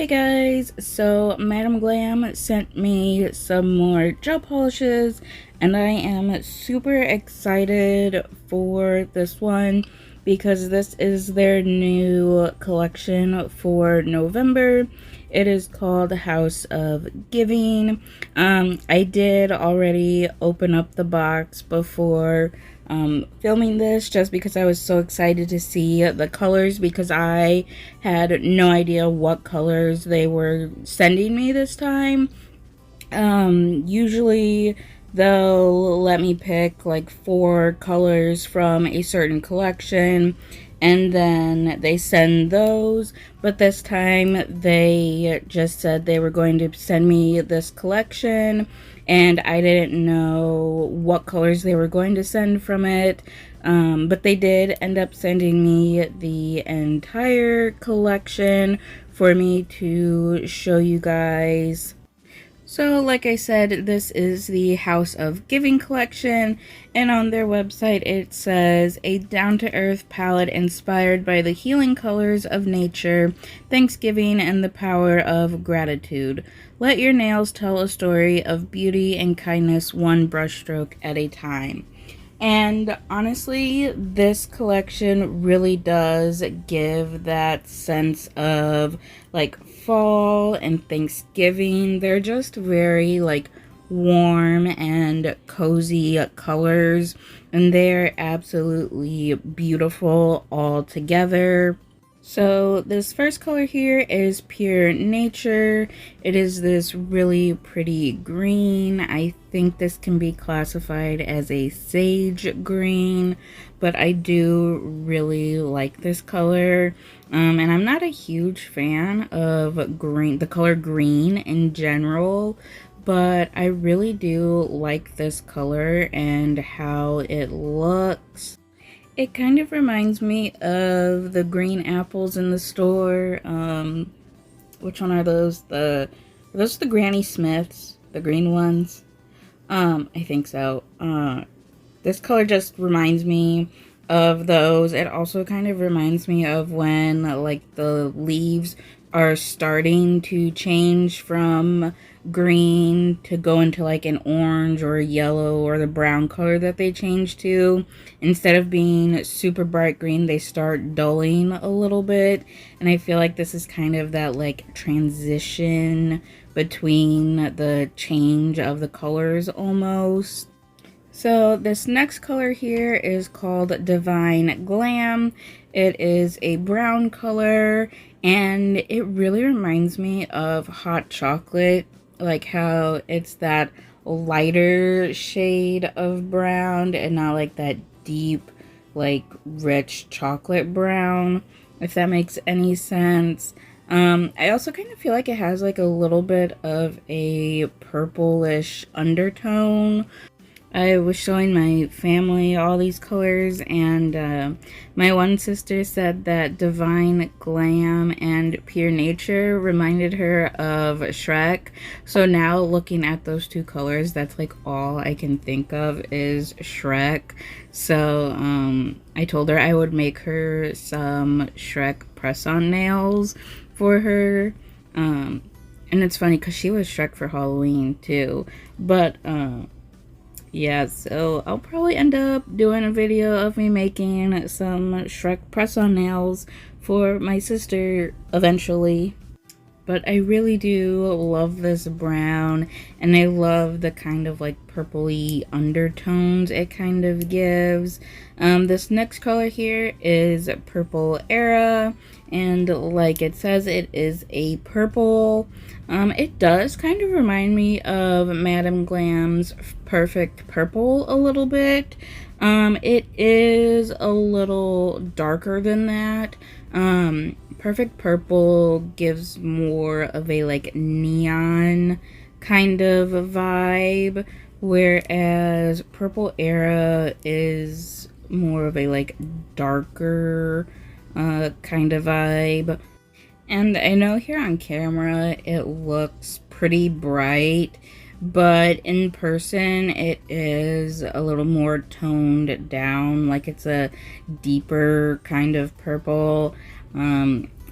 Hey guys, so Madam Glam sent me some more gel polishes and I am super excited for this one because this is their new collection for November. It is called House of Giving. I did already open up the box before filming this just because I was so excited to see the colors because I had no idea what colors they were sending me this time. Usually they'll let me pick like 4 colors from a certain collection and then they send those, but this time they just said they were going to send me this collection and I didn't know what colors they were going to send from it, but they did end up sending me the entire collection for me to show you guys. So, like I said, this is the House of Giving collection, and on their website it says, a down-to-earth palette inspired by the healing colors of nature, Thanksgiving, and the power of gratitude. Let your nails tell a story of beauty and kindness, one brushstroke at a time. And honestly, this collection really does give that sense of like fall and Thanksgiving. They're just very like warm and cozy colors, and they're absolutely beautiful all together. So this first color here is Pure Nature. It is this really pretty green. I think this can be classified as a sage green, but I do really like this color. And I'm not a huge fan of green, the color green in general, but I really do like this color and how it looks. It kind of reminds me of the green apples in the store. Which one are those? Are those the Granny Smiths? The green ones? I think so. This color just reminds me of those. It also kind of reminds me of when, like, the leaves are starting to change from green to go into like an orange or a yellow or the brown color that they change to. Instead of being super bright green, they start dulling a little bit, and I feel like this is kind of that like transition between the change of the colors almost. So this next color here is called Divine Glam. It is a brown color and it really reminds me of hot chocolate, like how it's that lighter shade of brown and not like that deep, like rich chocolate brown, if that makes any sense. I also kind of feel like it has like a little bit of a purplish undertone. I was showing my family all these colors, and my one sister said that Divine Glam and Pure Nature reminded her of Shrek. So now looking at those two colors, that's like all I can think of is Shrek. So I told her I would make her some Shrek press-on nails for her. And it's funny because she was Shrek for Halloween too. But yeah, so I'll probably end up doing a video of me making some Shrek press-on nails for my sister eventually. But I really do love this brown, and I love the kind of like purpley undertones it kind of gives. This next color here is Purple Era, and like it says, it is a purple. It does kind of remind me of Madam Glam's Perfect Purple a little bit. It is a little darker than that. Perfect Purple gives more of a like neon kind of vibe, whereas Purple Era is more of a like darker kind of vibe. And I know here on camera it looks pretty bright, but in person it is a little more toned down, like it's a deeper kind of purple.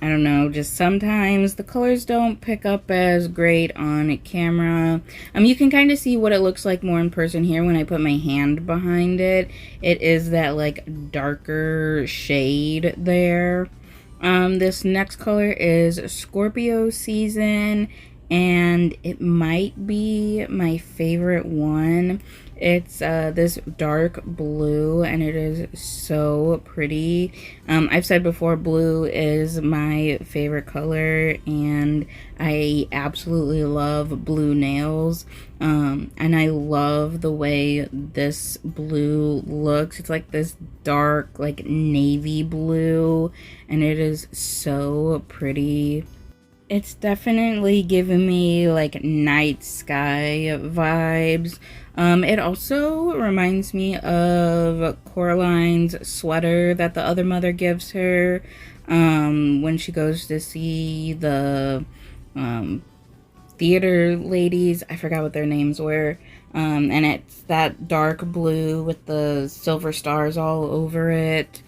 I don't know, just sometimes the colors don't pick up as great on camera. You can kind of see what it looks like more in person here when I put my hand behind it. It is that like darker shade there. This next color is Scorpio season, and it might be my favorite one. It's this dark blue, and it is so pretty. I've said before, blue is my favorite color, and I absolutely love blue nails. And I love the way this blue looks. It's like this dark, like navy blue, and it is so pretty. It's definitely giving me like night sky vibes. It also reminds me of Coraline's sweater that the other mother gives her when she goes to see the theater ladies. I forgot what their names were. And it's that dark blue with the silver stars all over it.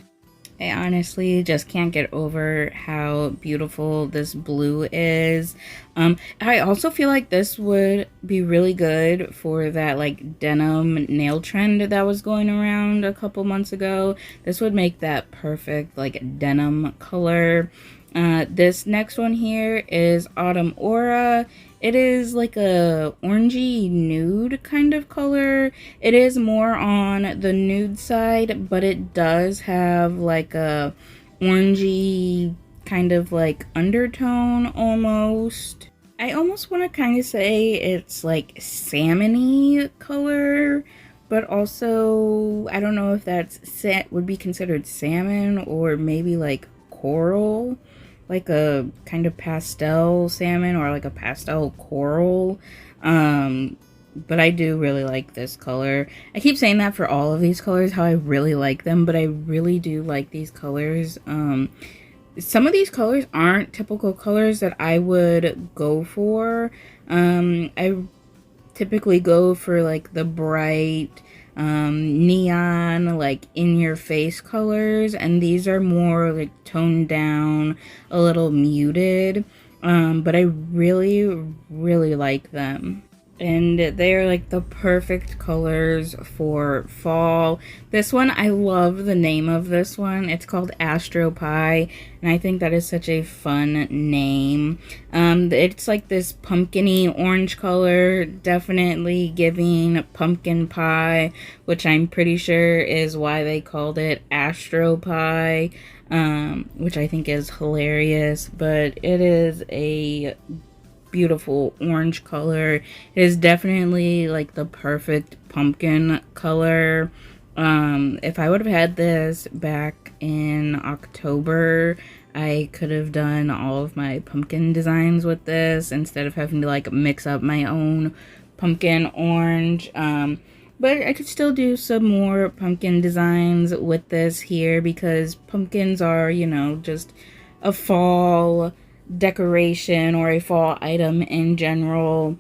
I honestly just can't get over how beautiful this blue is. I also feel like this would be really good for that like denim nail trend that was going around a couple months ago. This would make that perfect like denim color. This next one here is Autumn Aura. It is like a orangey nude kind of color. It is more on the nude side, but it does have like a orangey kind of like undertone almost. I almost want to kind of say it's like salmony color, but also I don't know if that's would be considered salmon or maybe like coral, like a kind of pastel salmon or like a pastel coral. But I do really like this color. I keep saying that for all of these colors, how I really like them, but I really do like these colors. Some of these colors aren't typical colors that I would go for. I typically go for like the bright neon, like in your face colors, and these are more like toned down, a little muted, but I really like them. And they're like the perfect colors for fall. This one, I love the name of this one. It's called Astro Pie, and I think that is such a fun name. It's like this pumpkin-y orange color, definitely giving pumpkin pie, which I'm pretty sure is why they called it Astro Pie, which I think is hilarious, but it is a beautiful orange color. It is definitely like the perfect pumpkin color. If I would have had this back in October, I could have done all of my pumpkin designs with this instead of having to like mix up my own pumpkin orange. But I could still do some more pumpkin designs with this here because pumpkins are, you know, just a fall decoration or a fall item in general.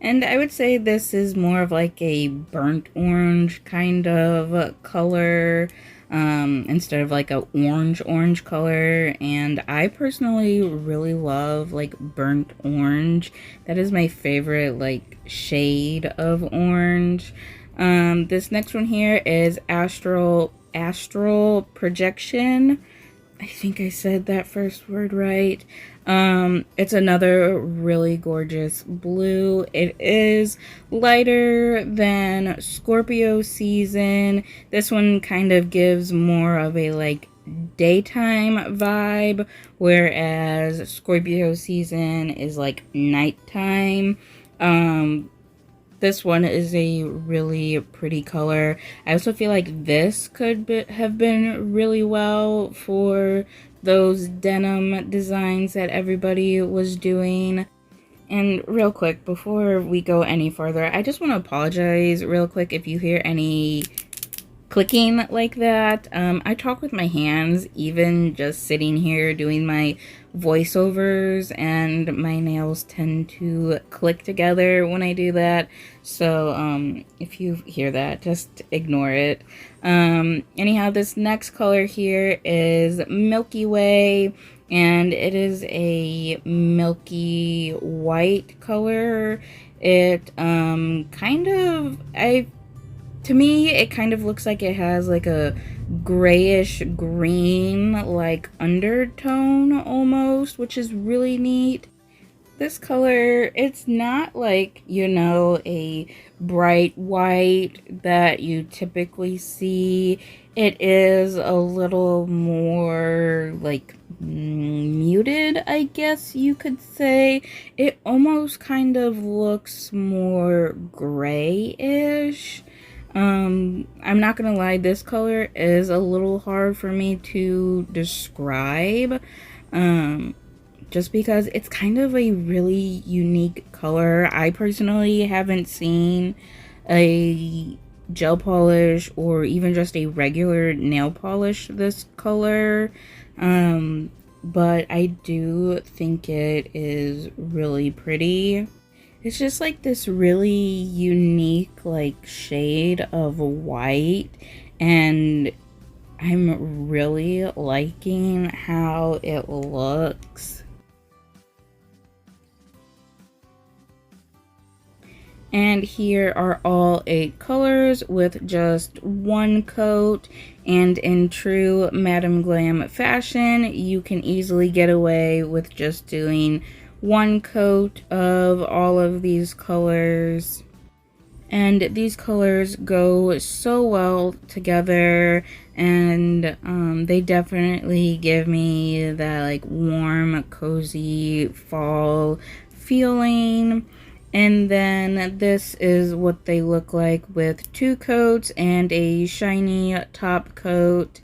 And I would say this is more of like a burnt orange kind of color instead of like a orange color. And I personally really love like burnt orange. That is my favorite like shade of orange. This next one here is Astral Projection. I think I said that first word right. It's another really gorgeous blue. It is lighter than Scorpio season. This one kind of gives more of a like daytime vibe, whereas Scorpio season is like nighttime. This one is a really pretty color. I also feel like this could have been really well for those denim designs that everybody was doing. And real quick, before we go any further, I just want to apologize real quick if you hear any clicking like that. I talk with my hands, even just sitting here doing my voiceovers, and my nails tend to click together when I do that. So if you hear that, just ignore it. Anyhow, this next color here is Milky Way, and it is a milky white color. It kind of, to me, it kind of looks like it has like a grayish green like undertone almost, which is really neat. This color, it's not like, you know, a bright white that you typically see. It is a little more like muted, I guess you could say. It almost kind of looks more grayish. I'm not gonna lie, this color is a little hard for me to describe. Just because it's kind of a really unique color. I personally haven't seen a gel polish or even just a regular nail polish this color. But I do think it is really pretty. It's just like this really unique like shade of white, and I'm really liking how it looks. And here are all 8 colors with just 1 coat, and in true Madam Glam fashion, you can easily get away with just doing 1 coat of all of these colors. And these colors go so well together, and they definitely give me that like warm, cozy fall feeling. And then this is what they look like with 2 coats and a shiny top coat.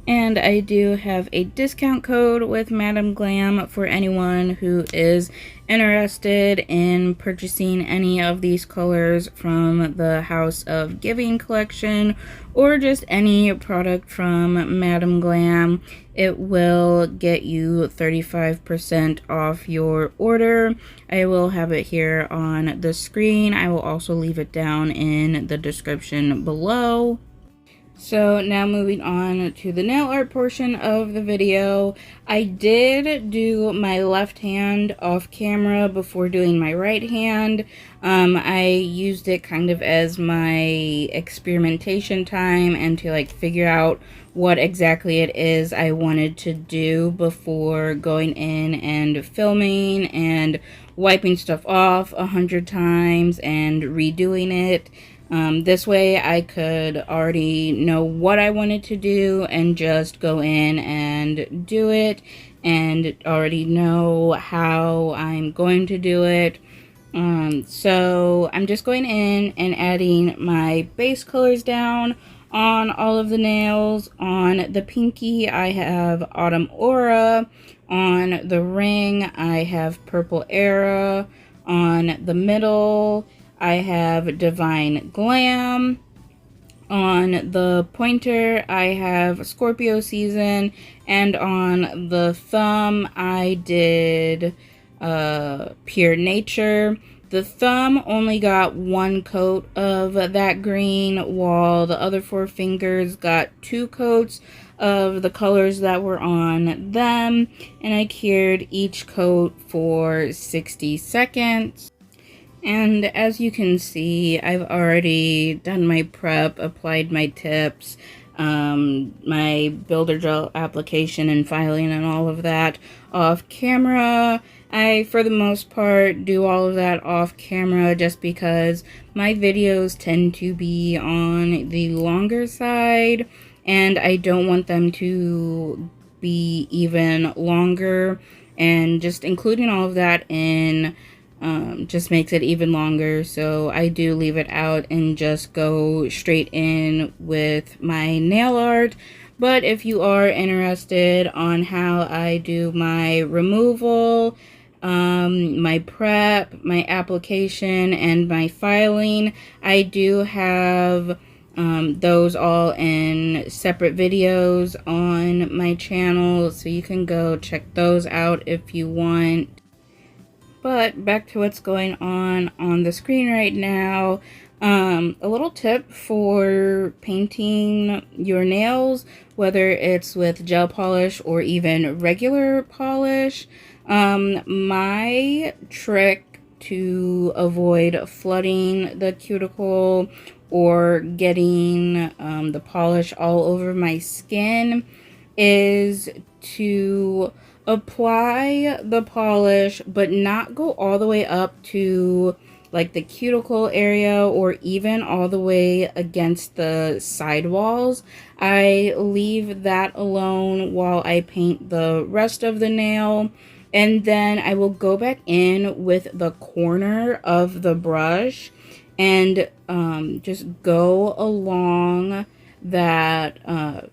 And I do have a discount code with Madam Glam for anyone who is interested in purchasing any of these colors from the House of Giving collection, or just any product from Madam Glam. It will get you 35% off your order. I will have it here on the screen. I will also leave it down in the description below. So now moving on to the nail art portion of the video. I did do my left hand off camera before doing my right hand. I used it kind of as my experimentation time and to like figure out what exactly it is I wanted to do before going in and filming and wiping stuff off 100 times and redoing it. This way I could already know what I wanted to do and just go in and do it, and already know how I'm going to do it. So I'm just going in and adding my base colors down on all of the nails. On the pinky, I have Autumn Aura. On the ring, I have Purple Era. On the middle, I have Divine Glam. On the pointer, I have Scorpio Season. And on the thumb, I did Pure Nature. The thumb only got 1 coat of that green, while the other 4 fingers got 2 coats of the colors that were on them. And I cured each coat for 60 seconds. And as you can see, I've already done my prep, applied my tips, my builder gel application and filing and all of that off camera. I, for the most part, do all of that off camera just because my videos tend to be on the longer side, and I don't want them to be even longer, and just including all of that in just makes it even longer. So I do leave it out and just go straight in with my nail art. But if you are interested on how I do my removal, my prep, my application, and my filing, I do have those all in separate videos on my channel, so you can go check those out if you want. But back to what's going on the screen right now. A little tip for painting your nails, whether it's with gel polish or even regular polish. My trick to avoid flooding the cuticle or getting the polish all over my skin is to apply the polish but not go all the way up to like the cuticle area or even all the way against the sidewalls. I leave that alone while I paint the rest of the nail, and then I will go back in with the corner of the brush and just go along that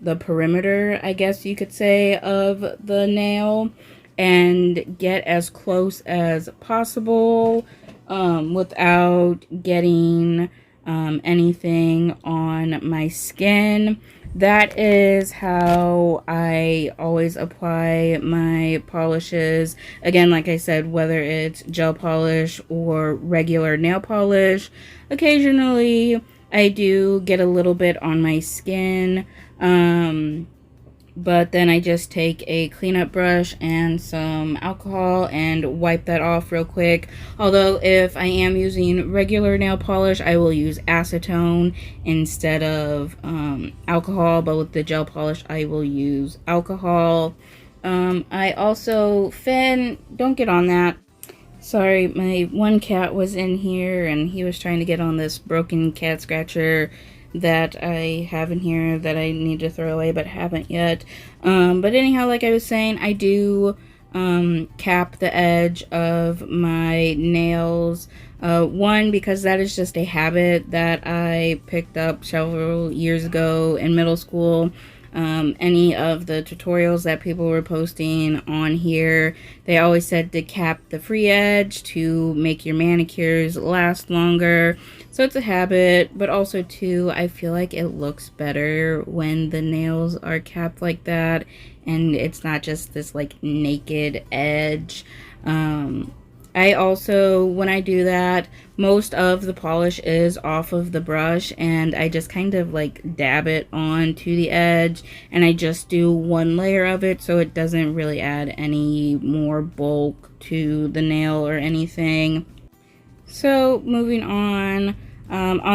the perimeter, I guess you could say, of the nail and get as close as possible without getting anything on my skin. That is how I always apply my polishes. Again, like I said, whether it's gel polish or regular nail polish, occasionally I do get a little bit on my skin. But then I just take a cleanup brush and some alcohol and wipe that off real quick. Although if I am using regular nail polish, I will use acetone instead of alcohol. But with the gel polish, I will use alcohol. I also, Finn, don't get on that. Sorry, my one cat was in here and he was trying to get on this broken cat scratcher that I have in here that I need to throw away but haven't yet. But anyhow, like I was saying, I do cap the edge of my nails. One, because that is just a habit that I picked up several years ago in middle school. Any of the tutorials that people were posting on here, they always said to cap the free edge to make your manicures last longer. So it's a habit, but also too, I feel like it looks better when the nails are capped like that and it's not just this like naked edge. I also, when I do that, most of the polish is off of the brush and I just kind of like dab it onto the edge and I just do one layer of it so it doesn't really add any more bulk to the nail or anything. So moving on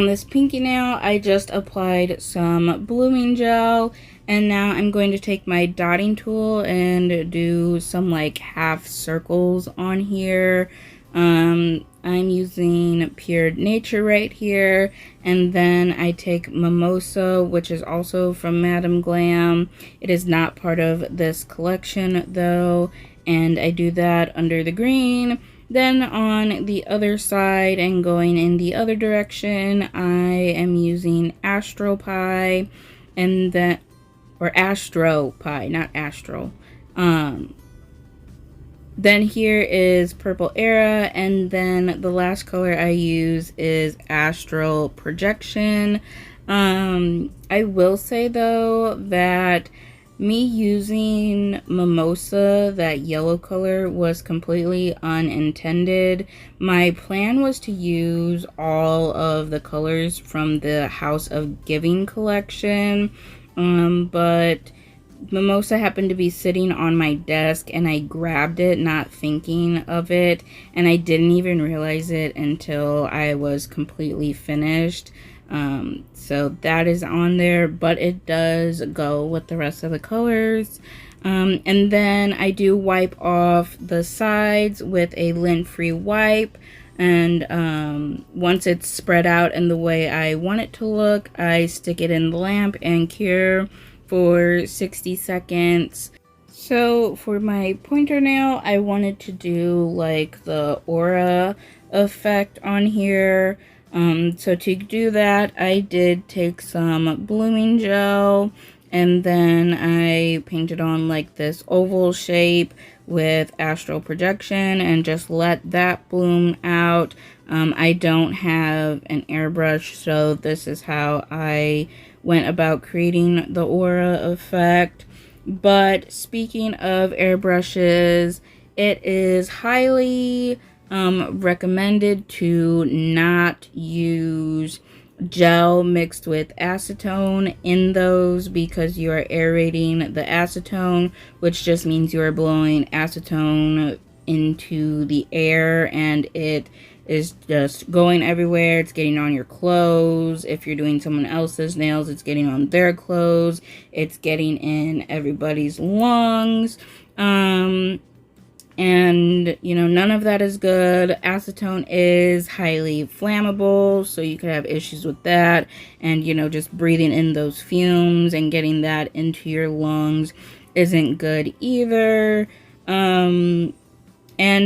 this pinky nail, I just applied some blooming gel and now I'm going to take my dotting tool and do some like half circles on here. I'm using Pure Nature right here, and then I take Mimosa, which is also from Madam Glam. It is not part of this collection though, and I do that under the green. Then on the other side and going in the other direction, I am using Astro Pie, and then, or Astro Pie, not Astral. Then here is Purple Era, and then the last color I use is Astral Projection. I will say though that me using Mimosa, that yellow color, was completely unintended. My plan was to use all of the colors from the House of Giving collection, but Mimosa happened to be sitting on my desk and I grabbed it not thinking of it, and I didn't even realize it until I was completely finished. So that is on there, but it does go with the rest of the colors. And then I do wipe off the sides with a lint-free wipe, and once it's spread out in the way I want it to look, I stick it in the lamp and cure for 60 seconds. So for my pointer nail, I wanted to do like the aura effect on here. So to do that, I did take some blooming gel and then I painted on like this oval shape with Astral Projection and just let that bloom out. I don't have an airbrush, so this is how I went about creating the aura effect. But speaking of airbrushes, it is highly recommended to not use gel mixed with acetone in those, because you are aerating the acetone, which just means you are blowing acetone into the air, and it is just going everywhere. It's getting on your clothes. If you're doing someone else's nails, it's getting on their clothes. It's getting in everybody's lungs. And, you know, none of that is good. Acetone is highly flammable, so you could have issues with that. And, you know, just breathing in those fumes and getting that into your lungs isn't good either. And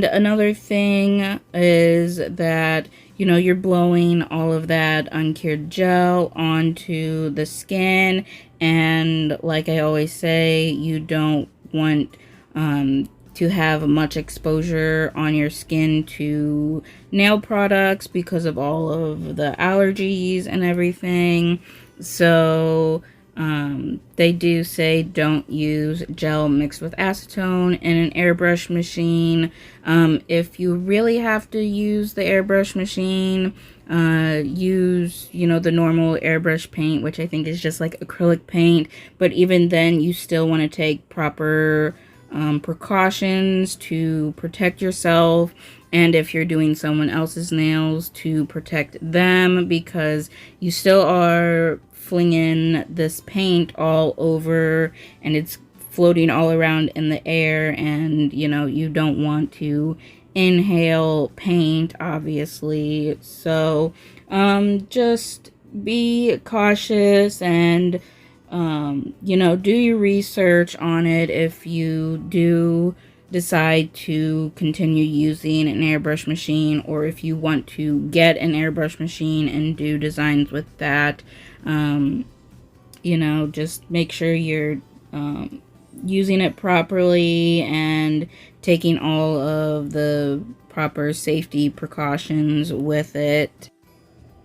another thing is that, you know, you're blowing all of that uncured gel onto the skin. And like I always say, you don't want to have much exposure on your skin to nail products because of all of the allergies and everything. So they do say don't use gel mixed with acetone in an airbrush machine. If you really have to use the airbrush machine, use, you know, the normal airbrush paint, which I think is just like acrylic paint. But even then, you still want to take proper precautions to protect yourself, and if you're doing someone else's nails, to protect them, because you still are flinging this paint all over and it's floating all around in the air, and you know, you don't want to inhale paint, obviously. So just be cautious and you know, do your research on it if you do decide to continue using an airbrush machine, or if you want to get an airbrush machine and do designs with that. You know, just make sure you're using it properly and taking all of the proper safety precautions with it.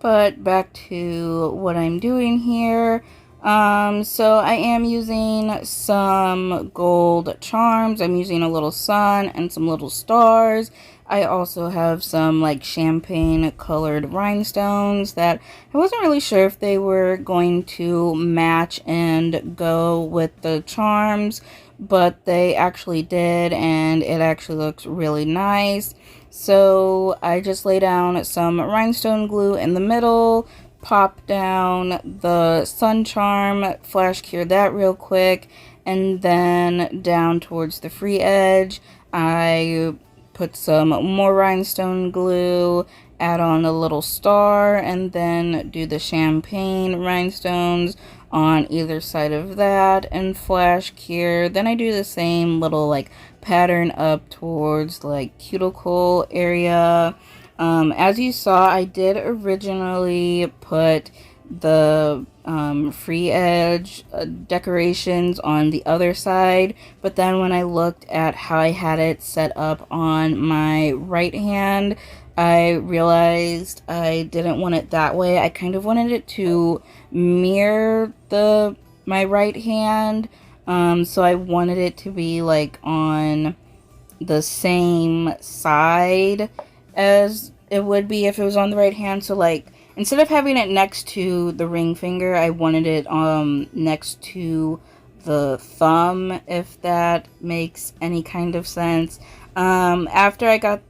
But back to what I'm doing here. So I am using some gold charms. I'm using a little sun and some little stars. I also have some like champagne colored rhinestones that I wasn't really sure if they were going to match and go with the charms, but they actually did, and it actually looks really nice. So I just lay down some rhinestone glue in the middle, pop down the sun charm, flash cure that real quick, and then down towards the free edge I put some more rhinestone glue, add on a little star, and then do the champagne rhinestones on either side of that and flash cure. Then I do the same little like pattern up towards like cuticle area. As you saw, I did originally put the free edge decorations on the other side, but then when I looked at how I had it set up on my right hand, I realized I didn't want it that way. I kind of wanted it to mirror my right hand, so I wanted it to be like on the same side as it would be if it was on the right hand. So like, instead of having it next to the ring finger, I wanted it next to the thumb, if that makes any kind of sense. After I got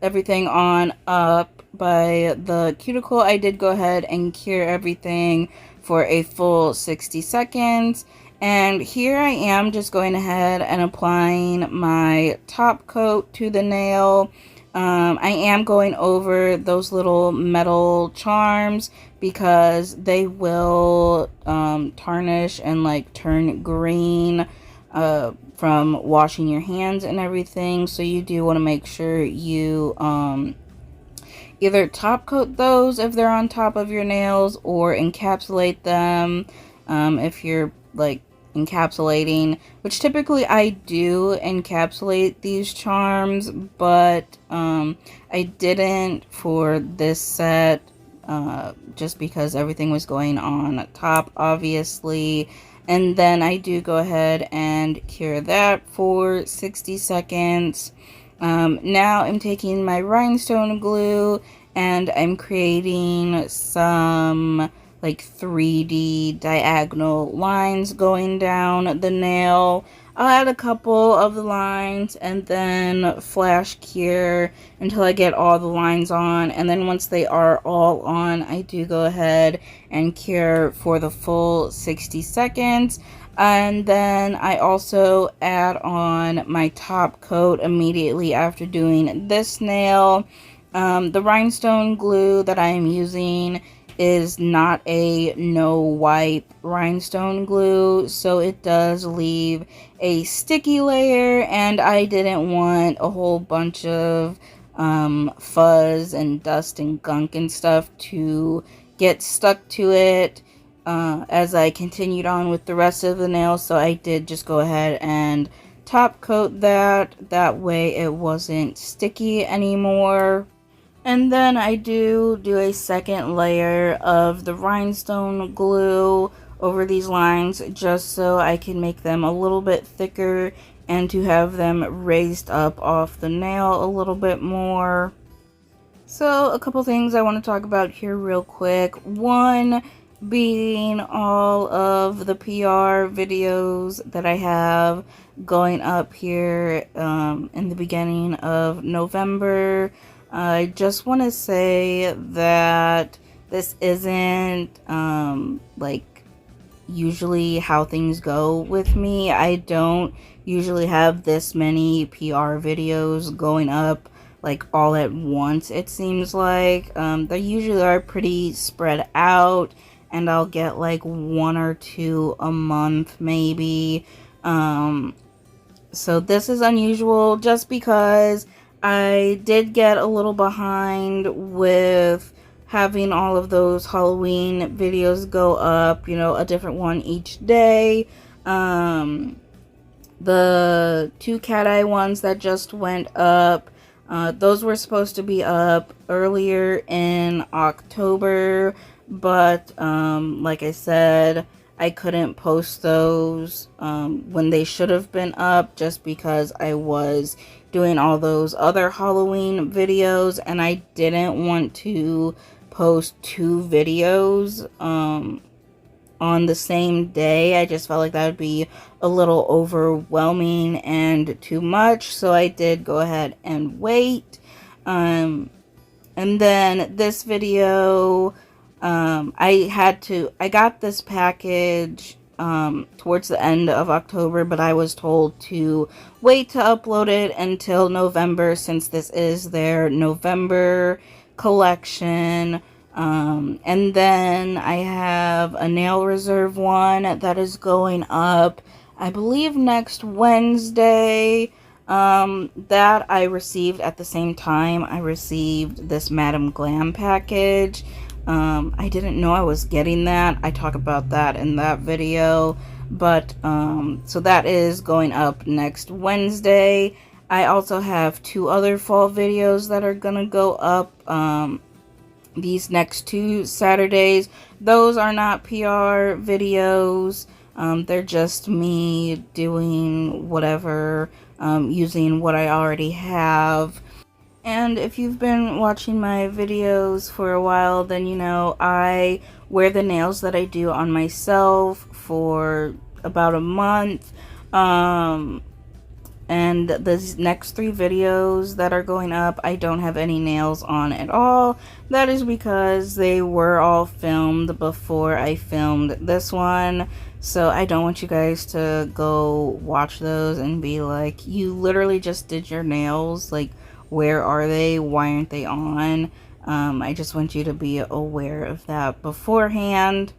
everything on up by the cuticle, I did go ahead and cure everything for a full 60 seconds. And here I am just going ahead and applying my top coat to the nail. I am going over those little metal charms because they will tarnish and like turn green from washing your hands and everything. So you do want to make sure you either top coat those if they're on top of your nails, or encapsulate them if you're like encapsulating, which typically I do encapsulate these charms, but I didn't for this set just because everything was going on top, obviously. And then I do go ahead and cure that for 60 seconds. Now I'm taking my rhinestone glue and I'm creating some like 3D diagonal lines going down the nail. I'll add a couple of the lines and then flash cure until I get all the lines on, and then once they are all on, I do go ahead and cure for the full 60 seconds. And then I also add on my top coat immediately after doing this nail. The rhinestone glue that I am using is not a no wipe rhinestone glue, so it does leave a sticky layer, and I didn't want a whole bunch of fuzz and dust and gunk and stuff to get stuck to it as I continued on with the rest of the nail. So I did just go ahead and top coat that way it wasn't sticky anymore. And then I do a second layer of the rhinestone glue over these lines just so I can make them a little bit thicker and to have them raised up off the nail a little bit more. So a couple things I want to talk about here real quick. One being all of the PR videos that I have going up here in the beginning of November. I just want to say that this isn't like usually how things go with me. I don't usually have this many PR videos going up like all at once, it seems like. They usually are pretty spread out, and I'll get like 1 or 2 a month maybe. So this is unusual just because I did get a little behind with having all of those Halloween videos go up, you know, a different one each day. The 2 cat eye ones that just went up, those were supposed to be up earlier in October, but like I said, I couldn't post those when they should have been up just because I was doing all those other Halloween videos, and I didn't want to post 2 videos on the same day. I just felt like that would be a little overwhelming and too much, so I did go ahead and wait. And then this video, I got this package towards the end of October, but I was told to wait to upload it until November since this is their November collection. And then I have a nail reserve one that is going up, I believe, next Wednesday. That I received at the same time I received this Madam Glam package. I didn't know I was getting that. I talk about that in that video. But, so that is going up next Wednesday. I also have 2 other fall videos that are gonna go up, these next 2 Saturdays. Those are not PR videos. They're just me doing whatever, using what I already have. And if you've been watching my videos for a while, then you know I wear the nails that I do on myself for about a month. And the next 3 videos that are going up, I don't have any nails on at all. That is because they were all filmed before I filmed this one. So I don't want you guys to go watch those and be like, you literally just did your nails. Like, where are they? Why aren't they on? I just want you to be aware of that beforehand.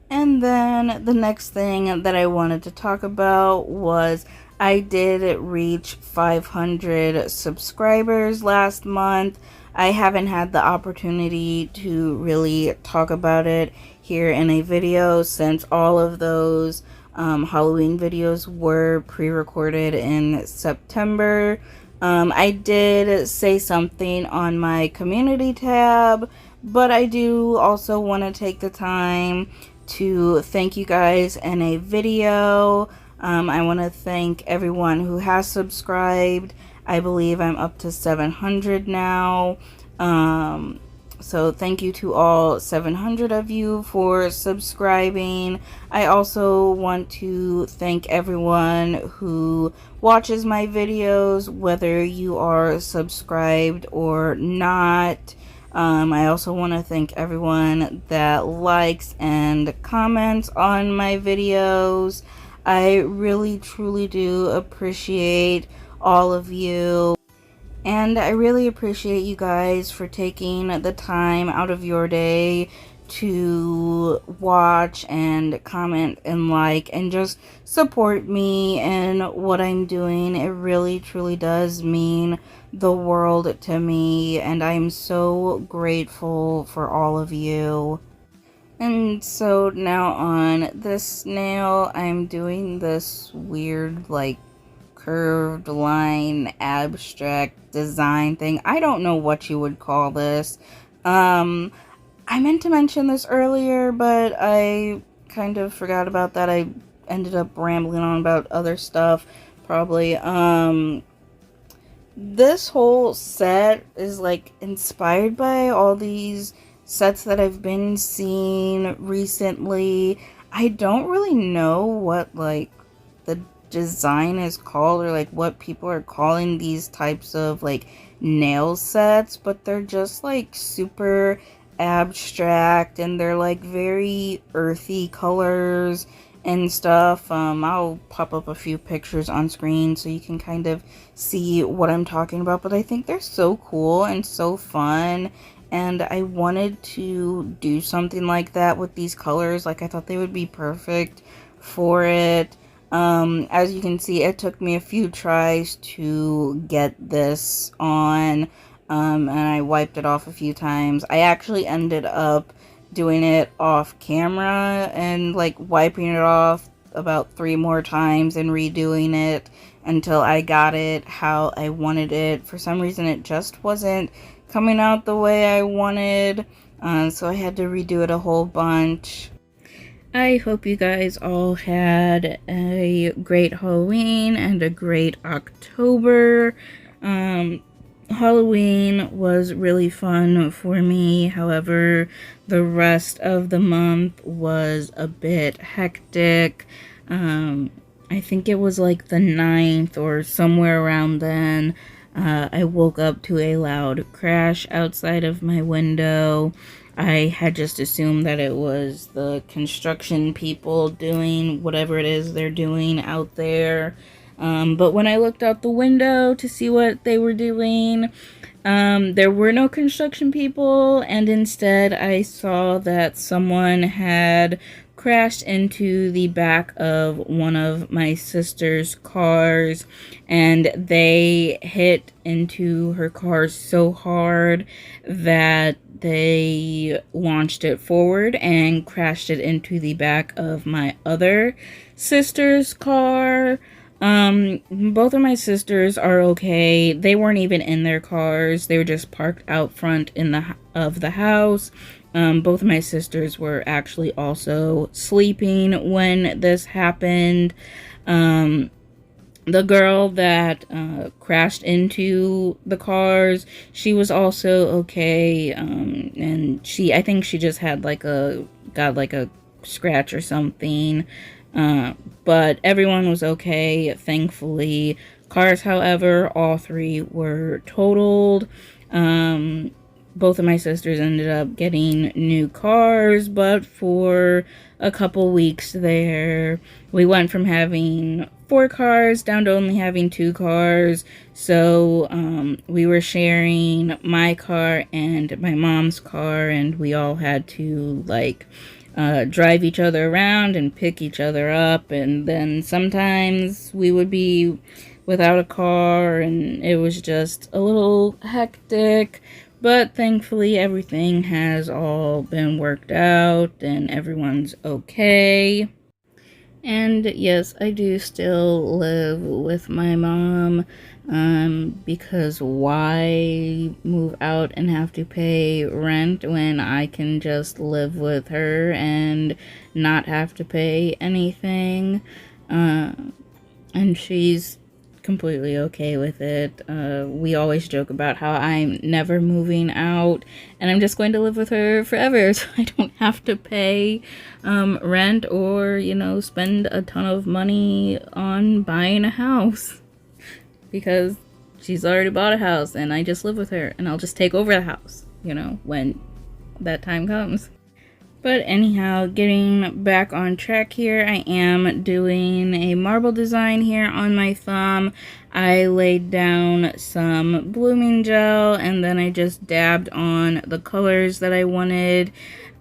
And then the next thing that I wanted to talk about was I did reach 500 subscribers last month. I haven't had the opportunity to really talk about it here in a video since all of those Halloween videos were pre-recorded in September. I did say something on my community tab, but I do also want to take the time to thank you guys in a video. I want to thank everyone who has subscribed. I believe I'm up to 700 now. So thank you to all 700 of you for subscribing. I also want to thank everyone who watches my videos, whether you are subscribed or not. I also want to thank everyone that likes and comments on my videos. I really truly do appreciate all of you. And I really appreciate you guys for taking the time out of your day to watch and comment and like and just support me in what I'm doing. It really truly does mean the world to me, and I'm so grateful for all of you. And so now on this nail, I'm doing this weird like curved line abstract design thing. I don't know what you would call this. I meant to mention this earlier, but I kind of forgot about that. I ended up rambling on about other stuff, probably. This whole set is like inspired by all these sets that I've been seeing recently. I don't really know what like the design is called, or like what people are calling these types of like nail sets, but they're just like super abstract, and they're like very earthy colors and stuff. I'll pop up a few pictures on screen so you can kind of see what I'm talking about, but I think they're so cool and so fun, and I wanted to do something like that with these colors. Like, I thought they would be perfect for it. As you can see, it took me a few tries to get this on, and I wiped it off a few times. I actually ended up doing it off camera and like wiping it off about 3 more times and redoing it until I got it how I wanted it. For some reason, it just wasn't coming out the way I wanted, so I had to redo it a whole bunch. I hope you guys all had a great Halloween and a great October. Halloween was really fun for me. However, the rest of the month was a bit hectic. I think it was like the 9th or somewhere around then. I woke up to a loud crash outside of my window. I had just assumed that it was the construction people doing whatever it is they're doing out there. But when I looked out the window to see what they were doing, there were no construction people, and instead I saw that someone had crashed into the back of one of my sister's cars, and they hit into her car so hard that they launched it forward and crashed it into the back of my other sister's car. Both of my sisters are okay. They weren't even in their cars. They were just parked out front of the house. Both of my sisters were actually also sleeping when this happened. The girl that crashed into the cars, she was also okay, and I think she just had got a scratch or something, but everyone was okay, thankfully. Cars, however, all 3 were totaled. Both of my sisters ended up getting new cars, but for a couple weeks there, we went from having 4 cars down to only having 2 cars. So we were sharing my car and my mom's car, and we all had to drive each other around and pick each other up, and then sometimes we would be without a car, and it was just a little hectic. But thankfully, everything has all been worked out and everyone's okay. And yes, I do still live with my mom, because why move out and have to pay rent when I can just live with her and not have to pay anything? And she's completely okay with it. We always joke about how I'm never moving out and I'm just going to live with her forever so I don't have to pay rent or, you know, spend a ton of money on buying a house. Because she's already bought a house and I just live with her and I'll just take over the house, you know, when that time comes. But anyhow, getting back on track here, I am doing a marble design here on my thumb. I laid down some blooming gel and then I just dabbed on the colors that I wanted.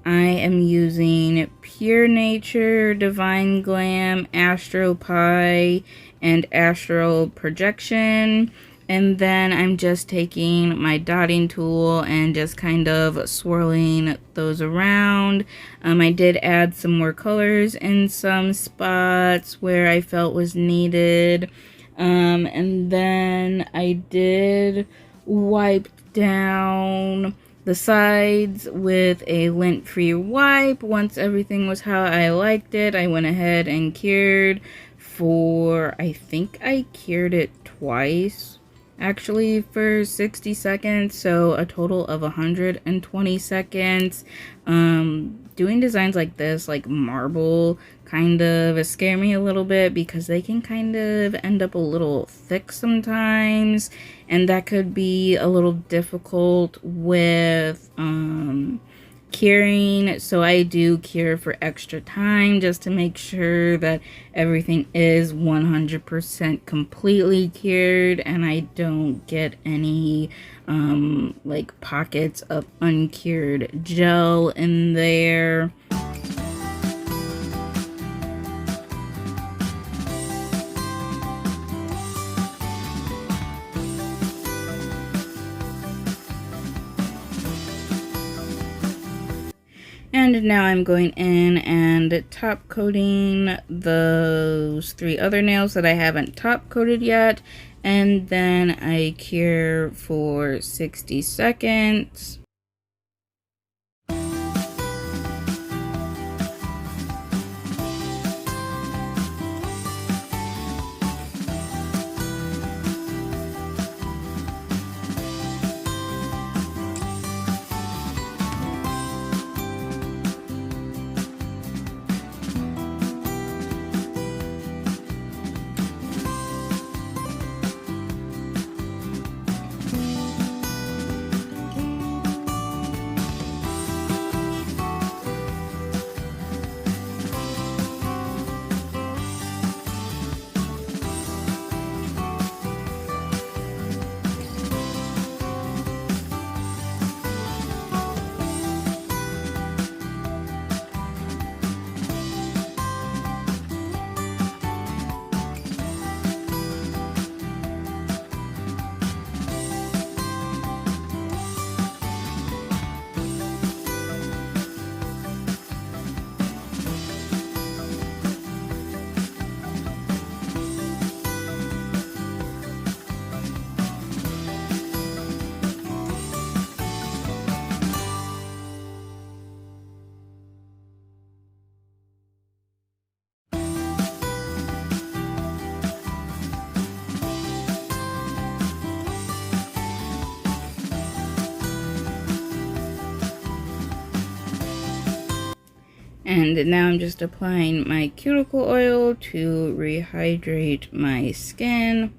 I am using Pure Nature, Divine Glam, Astro Pie, and Astral Projection. And then I'm just taking my dotting tool and just kind of swirling those around. I did add some more colors in some spots where I felt was needed. And then I did wipe down the sides with a lint-free wipe. Once everything was how I liked it, I went ahead and cured for, I think I cured it twice. Actually, for 60 seconds, so a total of 120 seconds. Doing designs like this, like marble, kind of scare me a little bit because they can kind of end up a little thick sometimes, and that could be a little difficult with curing. So I do cure for extra time just to make sure that everything is 100% completely cured and I don't get any like pockets of uncured gel in there. And now I'm going in and top coating those 3 other nails that I haven't top coated yet. And then I cure for 60 seconds. And now I'm just applying my cuticle oil to rehydrate my skin.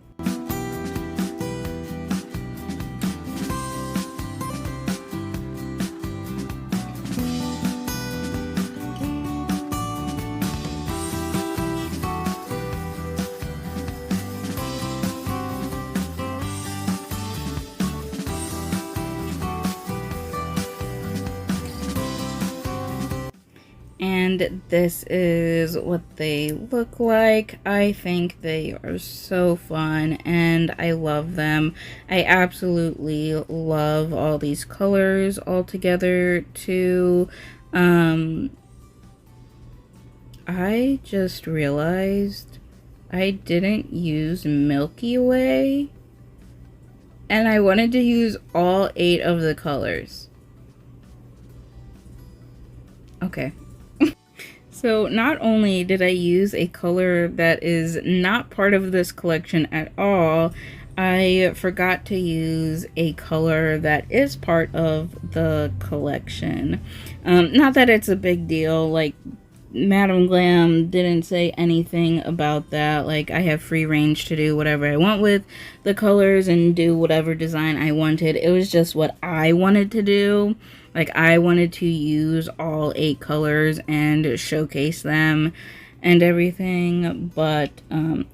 And this is what they look like. I think they are so fun and I love them. I absolutely love all these colors all together too. I just realized I didn't use Milky Way and I wanted to use all 8 of the colors. Okay. So not only did I use a color that is not part of this collection at all, I forgot to use a color that is part of the collection. Not that it's a big deal, like Madam Glam didn't say anything about that. Like, I have free range to do whatever I want with the colors and do whatever design I wanted. It was just what I wanted to do. Like, I wanted to use all 8 colors and showcase them and everything. But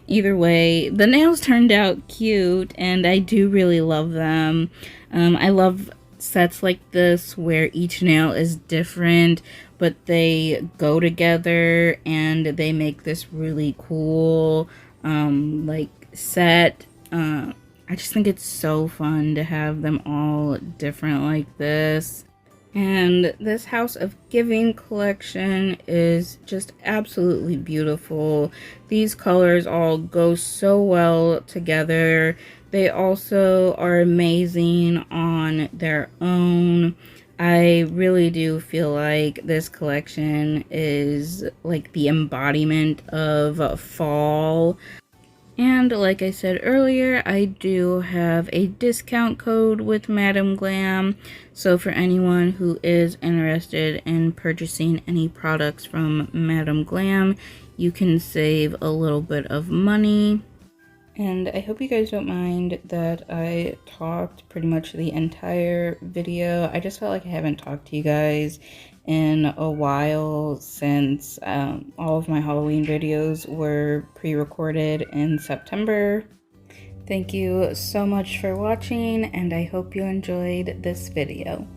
either way, the nails turned out cute and I do really love them. I love sets like this where each nail is different but they go together and they make this really cool like set. I just think it's so fun to have them all different like this. And this House of Giving collection is just absolutely beautiful. These colors all go so well together. They also are amazing on their own. I really do feel like this collection is like the embodiment of fall. And like I said earlier, I do have a discount code with Madam Glam. So for anyone who is interested in purchasing any products from Madam Glam, you can save a little bit of money. And I hope you guys don't mind that I talked pretty much the entire video. I just felt like I haven't talked to you guys in a while since all of my Halloween videos were pre-recorded in September. Thank you so much for watching, and I hope you enjoyed this video.